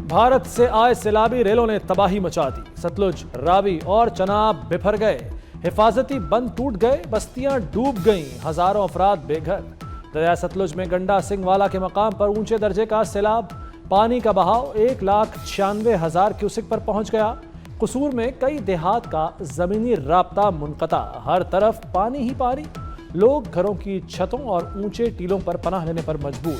भारत से आए सैलाबी रेलों ने तबाही मचा दी। सतलुज, रावी और चनाब बिफर गए, हिफाजती बंद टूट गए, बस्तियां डूब गईं, हजारों अफराद बेघर। दरिया सतलुज में गंडा सिंह वाला के मकाम पर ऊंचे दर्जे का सैलाब, पानी का बहाव 1,96,000 क्यूसेक पर पहुंच गया। कसूर में कई देहात का जमीनी राब्ता मुनक़ता, हर तरफ पानी ही पानी। लोग घरों की छतों और ऊंचे टीलों पर पनाह लेने पर मजबूर।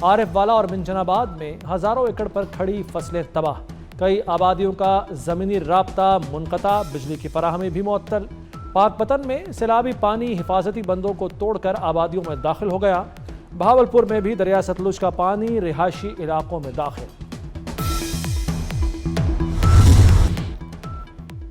आरिफ वाला और मिंजनाबाद में हजारों एकड़ पर खड़ी फसलें तबाह, कई आबादियों का जमीनी राब्ता मुनक़ता, बिजली की फराहमी भी मुअत्तल। पाकपतन में सैलाबी पानी हिफाजती बंदों को तोड़कर आबादियों में दाखिल हो गया। बहावलपुर में भी दरिया सतलुज का पानी रिहायशी इलाकों में दाखिल।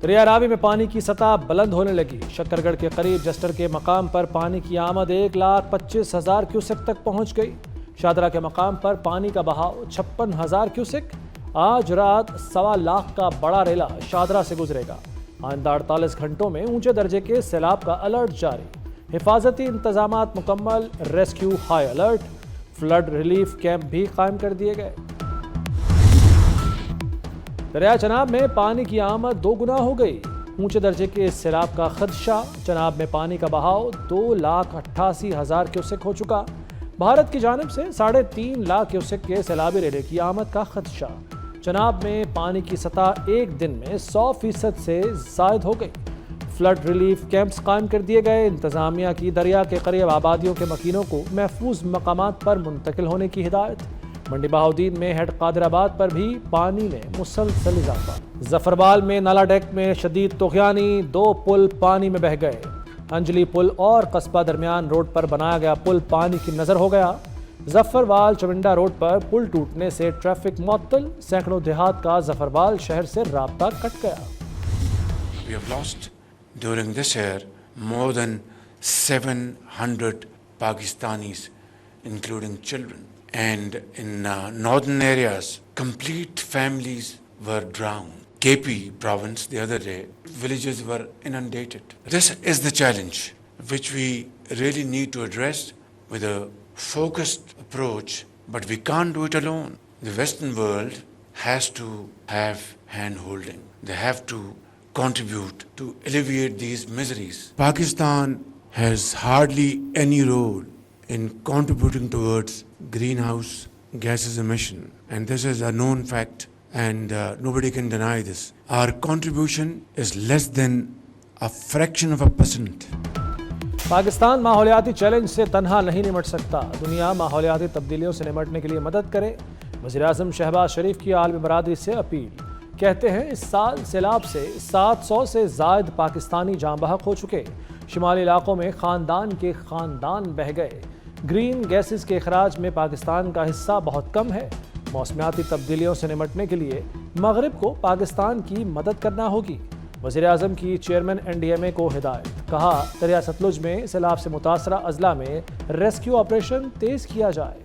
दरिया रावी में पानी की सतह बुलंद होने लगी। शक्करगढ़ के करीब जस्टर के मकाम पर पानी की आमद 1,25,000 क्यूसेक तक पहुंच गई। शादरा के मकाम पर पानी का बहाव 56,000 क्यूसेक। आज रात 1.25 लाख का बड़ा रेला शादरा से गुजरेगा। आइंदा 48 घंटों में ऊंचे दर्जे के सैलाब का अलर्ट जारी। हिफाजती इंतजामात मुकम्मल, rescue high alert, flood relief camp भी कायम कर दिए गए। दरिया चनाब में पानी की आमद 2 गुना हो गई। ऊंचे दर्जे के सैलाब का खदशा। चनाब में पानी का बहाव 2,88,000 क्यूसेक हो चुका। भारत की जानिब से 3.5 लाख क्यूसेक के सैलाबी रेले की आमद का खदशा। चनाब में पानी की सतह एक दिन में 100% से जायद हो गई। फ्लड रिलीफ कैंप्स कायम कर दिए गए। इंतजामिया की दरिया के करीब आबादियों के मकीनों को महफूज मकामात पर मुंतकिल होने की हिदायत। मंडी बहाउद्दीन में हेड कादराबाद पर भी पानी में मुसलसल इजाफा। जफरबाल में नाला डेक में शदीद तुग़यानी, 2 पुल पानी में बह गए। अंजली पुल और कस्बा दरमियान रोड पर बनाया गया पुल पानी की नजर हो गया। जफरवाल चविंडा रोड पर पुल टूटने से ट्रैफिक मुअत्तल, सैकड़ों देहात का जफरवाल शहर से राब्ता कट गया। We have lost during this year more than 700 Pakistanis, including children. And in northern areas, complete families were drowned. KP province the other day, villages were inundated. This is the challenge which we really need to address with a focused approach, but we can't do it alone. The Western world has to have hand-holding. They have to contribute to alleviate these miseries. Pakistan has hardly any role in contributing towards greenhouse gases emission, and this is a known fact. And nobody can deny this. Our contribution is less than a fraction of a %. Pakistan माहौलियाती challenge से तन्हा नहीं निमट सकता। दुनिया माहौलियाती तब्दीलियों से निमटने के लिए मदद करे। वज़ीर-ए-आज़म शहबाज शरीफ की आलमी बरादरी से अपील। कहते हैं इस साल सैलाब से 700 से ज़ायद पाकिस्तानी जाँ बहक हो चुके। शिमाली इलाकों में ख़ानदान के ख़ानदान बह गए। ग्रीन गैसेस के अखराज में पाकिस्तान का हिस्सा बहुत कम है। मौसमियाती तब्दीलियों से निमटने के लिए मगरिब को पाकिस्तान की मदद करना होगी। वज़ीर-ए-आज़म की चेयरमैन NDMA को हिदायत। कहा दरिया सतलुज में सैलाब से मुतासरा अजला में रेस्क्यू ऑपरेशन तेज किया जाए।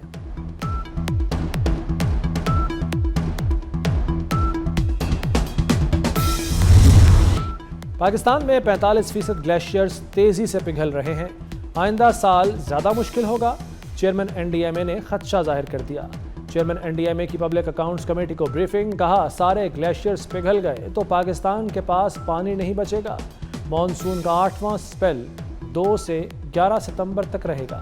पाकिस्तान में 45% ग्लेशियर्स तेजी से पिघल रहे हैं। आइंदा साल ज़्यादा मुश्किल होगा। चेयरमैन NDMA ने खदशा जाहिर कर दिया। चेयरमैन NDMA की पब्लिक अकाउंट्स कमेटी को ब्रीफिंग। कहा सारे ग्लेशियर्स पिघल गए तो पाकिस्तान के पास पानी नहीं बचेगा। मॉनसून का 8वां स्पेल 2 से 11 सितंबर तक रहेगा।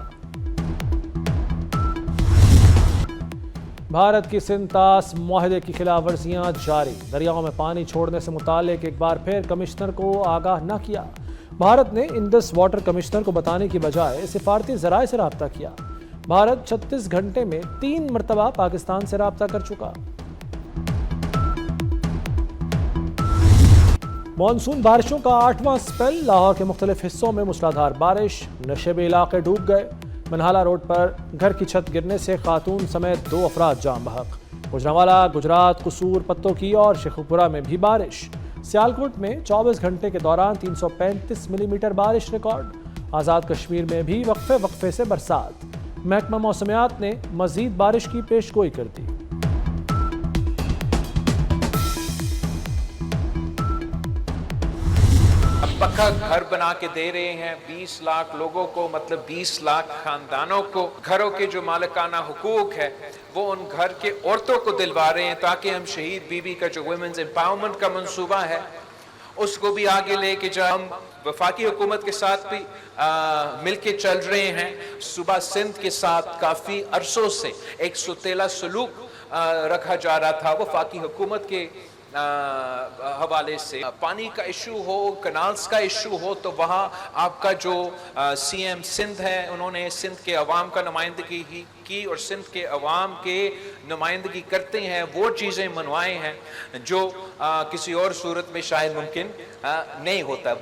भारत की सिंतास मुआहदे की खिलाफ वर्जियाँ जारी। दरियाओं में पानी छोड़ने से मुतालिक एक बार फिर कमिश्नर को आगाह न किया। भारत ने इंडस वाटर कमिश्नर को बताने की बजाय सिफारती ज़राए से राब्ता किया। भारत 36 घंटे में 3 मरतबा पाकिस्तान से राब्ता कर चुका। मॉनसून बारिशों का 8वां स्पेल। लाहौर के मुख्तलिफ हिस्सों में मूसलाधार बारिश, नशेबी इलाके डूब गए। मनहाला रोड पर घर की छत गिरने से खातून समेत 2 अफराद जाँ बहक। गुजरांवाला, गुजरात, कसूर, पत्तों की और शेखुपुरा में भी बारिश। सियालकोट में 24 घंटे के दौरान 335 मिलीमीटर बारिश रिकॉर्ड। आज़ाद कश्मीर में भी वक्फे वक्फे से बरसात। महकमा मौसमियात ने मजीद बारिश की पेशगोई कर दी। अब पक्का घर बना के दे रहे हैं 20 लाख लोगों को, मतलब 20 लाख खानदानों को। घरों के जो मालिकाना हुकूक है वो उन घर के औरतों को दिलवा रहे हैं, ताकि हम शहीद बीबी का जो वुमेन्स एम्पावरमेंट का मंसूबा है उसको भी आगे लेके जाए। हम वफाकी हुकूमत के साथ भी मिलके चल रहे हैं। सूबा सिंध के साथ काफ़ी अरसों से एक सुतेला सलूक रखा जा रहा था वफाकी हुकूमत के हवाले से। पानी का इशू हो, कनाल्स का इशू हो, तो वहाँ आपका जो CM सिंध है उन्होंने सिंध के अवाम का नुमाइंदगी की और सिंध के अवाम के नुमाइंदगी करते हैं वो चीज़ें मनवाए हैं जो किसी और सूरत में शायद मुमकिन नहीं होता।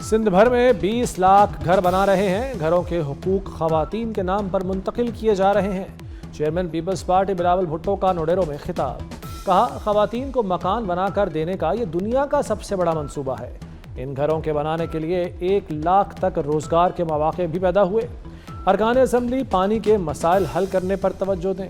सिंध भर में 20 लाख घर बना रहे हैं। घरों के हुकूक खवातीन के नाम पर मुंतकिल किए जा रहे हैं। Chairman people's party Bilawal Bhutto का नोडेरो में खिताब। कहा, खवातीन को मकान बनाकर देने का ये दुनिया का सबसे बड़ा मंसूबा है। इन घरों के बनाने के लिए 1 लाख तक रोजगार के मौके भी पैदा हुए। अरकान असम्बली पानी के मसाइल हल करने पर तवज्जो दें।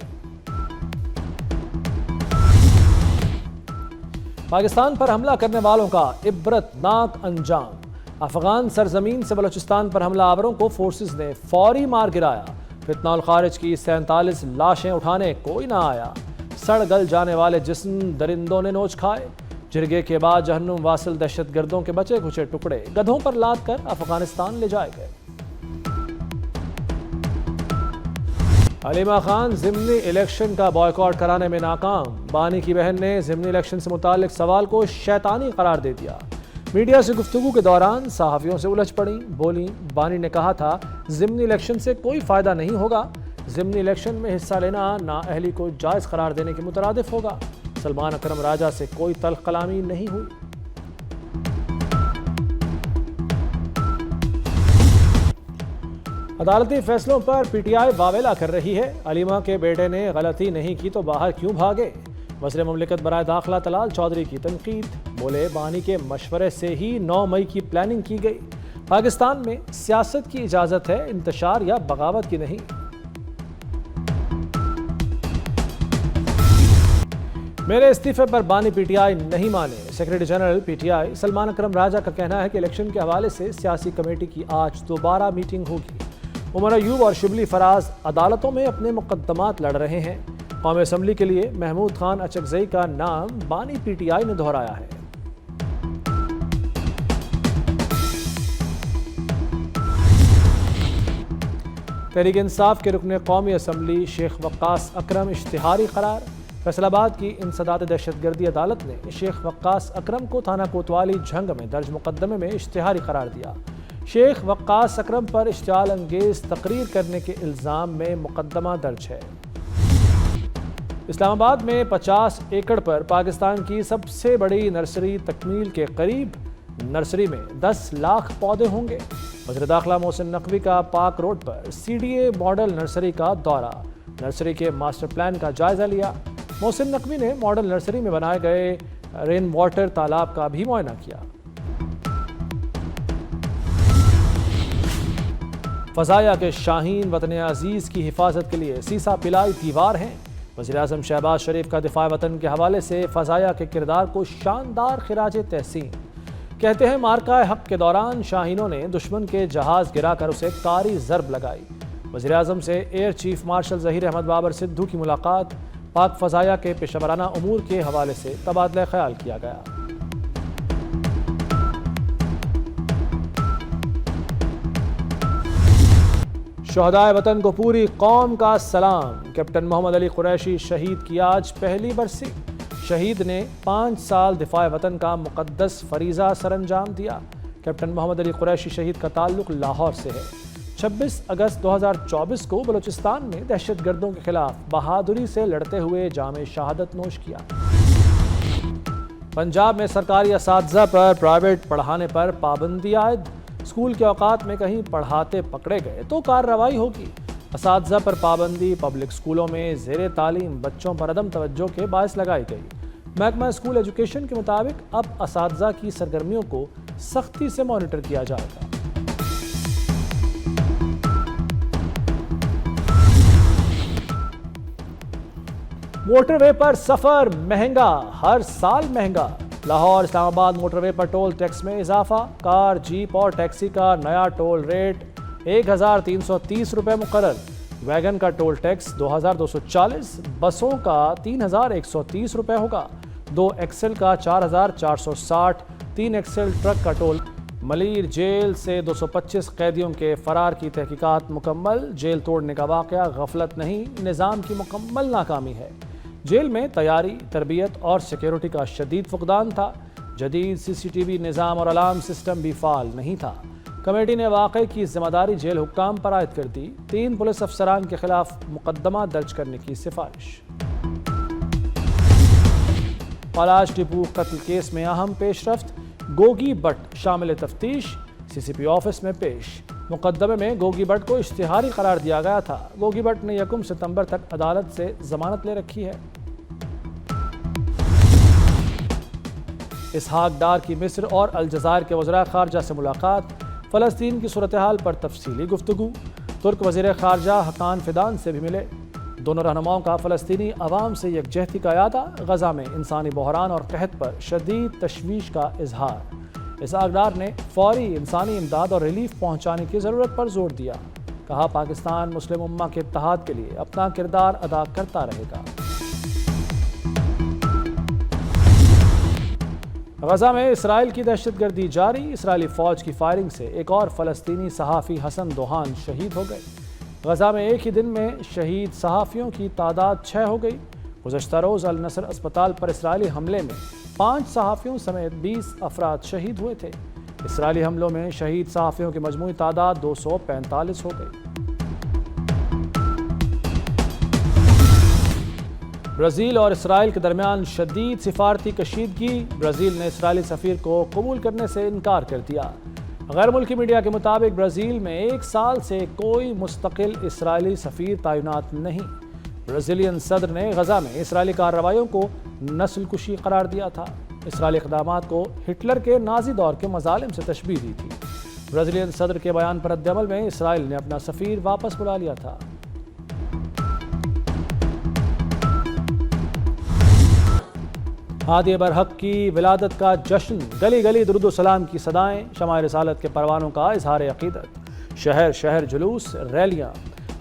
पाकिस्तान पर हमला करने वालों का इबरतनाक अंजाम। अफगान सरजमीन से बलोचिस्तान पर हमलावरों को फोर्सेस ने फौरी मार गिराया। फितना उल खारिज की 47 लाशें उठाने कोई ना आया। सड़ गल जाने वाले जिस्म दरिंदों ने नोच खाए। जिरगे के बाद जहन्नुम वासिल दहशतगर्दों के बचे खुचे टुकड़े गधों पर लाद कर अफगानिस्तान ले जाए गए। हलीमा खान ज़िमनी इलेक्शन का बॉयकॉट कराने में नाकाम। बानी की बहन ने ज़िमनी इलेक्शन से मुतालिक सवाल को शैतानी करार दे दिया। मीडिया से गुफ्तगू के दौरान सहाफ़ियों से उलझ पड़ी। बोली, बानी ने कहा था ज़िमनी इलेक्शन से कोई फ़ायदा नहीं होगा। ज़िमनी इलेक्शन में हिस्सा लेना नाअहली को जायज़ करार देने के मुतरादिफ होगा। सलमान अकरम राजा से कोई तल्ख कलामी नहीं हुई। अदालती फैसलों पर PTI वावेला कर रही है। अलीमा के बेटे ने गलती नहीं की तो बाहर क्यों भागे? वज़ीर मुमलिकत बराए दाखिला तलाल चौधरी की तनकीद। बोले, बानी के मशवरे से ही 9 मई की प्लानिंग की गई। पाकिस्तान में सियासत की इजाज़त है, इंतशार या बगावत की नहीं। मेरे इस्तीफे पर बानी PTI नहीं माने। सेक्रेटरी जनरल PTI सलमान अकरम राजा का कहना है कि इलेक्शन के हवाले से सियासी कमेटी की आज दोबारा मीटिंग होगी। उमर अयूब और शिबली फराज अदालतों में अपने मुकद्दमात लड़ रहे हैं। कौमी असम्बली के लिए महमूद खान अचकजई का नाम बानी PTI ने दोहराया है। तहरीक इंसाफ के रुकने कौमी असम्बली शेख वक्कास अकरम इश्तिहारी करार। फैसलाबाद की इंसदाद दहशतगर्दी अदालत ने शेख वक्कास अकरम को थाना कोतवाली झंग में दर्ज मुकदमे में इश्तिहारी करार दिया। शेख वक्कास अकरम पर इश्तियाल अंगेज तकरीर करने के इल्ज़ाम में मुकदमा दर्ज है। इस्लामाबाद में 50 एकड़ पर पाकिस्तान की सबसे बड़ी नर्सरी तकमील के करीब। नर्सरी में 10 लाख पौधे होंगे। वज़ीर दाखिला मोहसिन नकवी का पाक रोड पर CDA मॉडल नर्सरी का दौरा। नर्सरी के मास्टर प्लान का जायजा लिया। मोहसिन नकवी ने मॉडल नर्सरी में बनाए गए रेन वाटर तालाब का भी मुआयना किया। फजाया के शाहीन वतन अजीज़ की हिफाजत के लिए सीसा पिलाई दीवार हैं। वज़ीर आज़म शहबाज शरीफ का दिफा वतन के हवाले से फजाया के किरदार को शानदार खिराज तहसीन। कहते हैं, मार्का हक के दौरान शाहीनों ने दुश्मन के जहाज़ गिराकर उसे कारी ज़रब लगाई। वज़ीर आज़म से air chief marshal Zaheer Ahmed Babar Sidhu की मुलाकात। पाक फ़ज़ाया के पेशवराना उमूर के हवाले से तबादला ख्याल किया गया। शहदाए वतन को पूरी कौम का सलाम। कैप्टन मोहम्मद अली कुरैशी शहीद की आज पहली बरसी। शहीद ने 5 साल दिफाए वतन का मुक़द्दस फरीज़ा सरअंजाम दिया। कैप्टन मोहम्मद अली कुरैशी शहीद का ताल्लुक़ लाहौर से है। 26 अगस्त 2024 को बलूचिस्तान में दहशतगर्दों के खिलाफ बहादुरी से लड़ते हुए जामे शहादत नोश किया। पंजाब में सरकारी असातिज़ा पर प्राइवेट पढ़ाने पर पाबंदी आयद। स्कूल के औकात में कहीं पढ़ाते पकड़े गए तो कार्रवाई होगी। असातिज़ा पर पाबंदी पब्लिक स्कूलों में ज़ेरे तालीम बच्चों पर अदम तवज्जो के बायस लगाई गई। महकमा स्कूल एजुकेशन के मुताबिक अब असातिज़ा की सरगर्मियों को सख्ती से मॉनिटर किया जाएगा। मोटरवे पर सफर महंगा, हर साल महंगा। لاہور اسلام آباد موٹر وے پر ٹول ٹیکس میں اضافہ، کار، جیپ اور ٹیکسی کا نیا ٹول ریٹ 1330 روپے مقرر، ویگن کا ٹول ٹیکس 2240، بسوں کا 3130 روپے ہوگا، 2 ایکسل کا 4460، 3 ایکسل ٹرک کا ٹول۔ ملیر جیل سے 225 قیدیوں کے فرار کی تحقیقات مکمل، جیل توڑنے کا واقعہ غفلت نہیں، نظام کی مکمل ناکامی ہے۔ جیل میں تیاری، تربیت اور سیکیورٹی کا شدید فقدان تھا، جدید CCTV نظام اور الارم سسٹم بھی فعال نہیں تھا۔ کمیٹی نے واقعے کی ذمہ داری جیل حکام پر عائد کر دی، 3 پولیس افسران کے خلاف مقدمہ درج کرنے کی سفارش۔ پالاش ٹیپو قتل کیس میں اہم پیش رفت، گوگی بٹ شامل تفتیش، CCP آفس میں پیش۔ مقدمے میں گوگی بٹ کو اشتہاری قرار دیا گیا تھا، گوگی بٹ نے 1 ستمبر تک عدالت سے ضمانت لے رکھی ہے۔ اسحاق ڈار کی مصر اور الجزائر کے وزراء خارجہ سے ملاقات، فلسطین کی صورتحال پر تفصیلی گفتگو، ترک وزیر خارجہ حقان فیدان سے بھی ملے۔ دونوں رہنماؤں کا فلسطینی عوام سے یکجہتی کا اعادہ، غزہ میں انسانی بحران اور قحط پر شدید تشویش کا اظہار۔ اسحاق ڈار نے فوری انسانی امداد اور ریلیف پہنچانے کی ضرورت پر زور دیا، کہا پاکستان مسلم امہ کے اتحاد کے لیے اپنا کردار ادا کرتا رہے گا۔ غزہ میں اسرائیل کی دہشت گردی جاری، اسرائیلی فوج کی فائرنگ سے ایک اور فلسطینی صحافی حسن دوحان شہید ہو گئے۔ غزہ میں ایک ہی دن میں شہید صحافیوں کی تعداد 6 ہو گئی۔ گزشتہ روز النصر اسپتال پر اسرائیلی حملے میں 5 صحافیوں سمیت 20 افراد شہید ہوئے تھے۔ اسرائیلی حملوں میں شہید صحافیوں کی مجموعی تعداد 245 ہو گئی۔ برازیل اور اسرائیل کے درمیان شدید سفارتی کشیدگی، برازیل نے اسرائیلی سفیر کو قبول کرنے سے انکار کر دیا۔ غیر ملکی میڈیا کے مطابق برازیل میں 1 سال سے کوئی مستقل اسرائیلی سفیر تعینات نہیں۔ برازیلین صدر نے غزہ میں اسرائیلی کارروائیوں کو نسل کشی قرار دیا تھا، اسرائیلی اقدامات کو ہٹلر کے نازی دور کے مظالم سے تشبیہ دی تھی۔ برازیلین صدر کے بیان پر رد عمل میں اسرائیل نے اپنا سفیر واپس بلا لیا تھا۔ ہادی برحق کی ولادت کا جشن، گلی گلی درود و سلام کی صدائیں، شمع رسالت کے پروانوں کا اظہار عقیدت، شہر شہر جلوس، ریلیاں،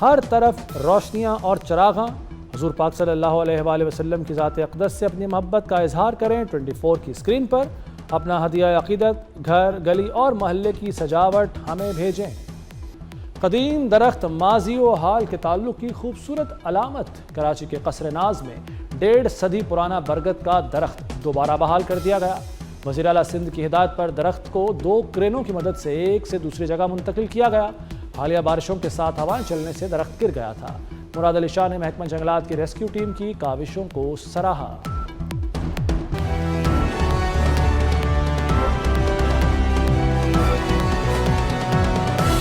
ہر طرف روشنیاں اور چراغاں۔ حضور پاک صلی اللہ علیہ وآلہ وسلم کی ذات اقدس سے اپنی محبت کا اظہار کریں۔ 24 کی اسکرین پر اپنا ہدیہ عقیدت، گھر، گلی اور محلے کی سجاوٹ ہمیں بھیجیں۔ قدیم درخت ماضی و حال کے تعلق کی خوبصورت علامت، کراچی کے قصر ناز میں 1.5 صدی پرانا برگد کا درخت دوبارہ بحال کر دیا گیا۔ وزیر اعلیٰ سندھ کی ہدایت پر درخت کو 2 کرینوں کی مدد سے ایک سے دوسری جگہ منتقل کیا گیا۔ حالیہ بارشوں کے ساتھ ہوائیں چلنے سے درخت گر گیا تھا۔ مراد علی شاہ نے محکمہ جنگلات کی ریسکیو ٹیم کی کاوشوں کو سراہا۔